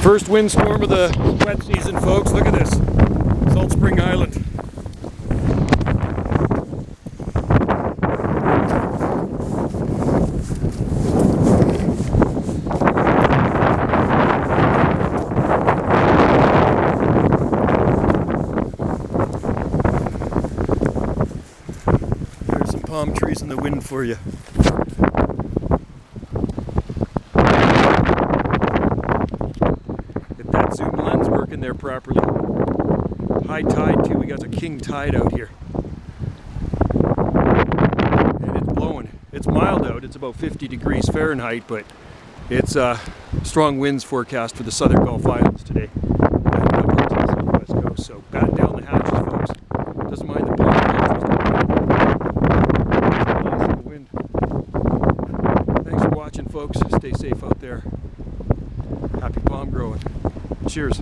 First windstorm of the wet season, folks. Look at this. Salt Spring Island. There's some palm trees in the wind for you. That zoom lens working there properly. High tide too, we got a king tide out here. And it's blowing. It's mild out, it's about 50 degrees Fahrenheit, but it's strong winds forecast for the southern Gulf Islands today. And up to the southwest coast. So batten down the hatches, folks. Doesn't mind the palm trees. Wind. Thanks for watching, folks. Stay safe out there. Happy palm growing. Cheers.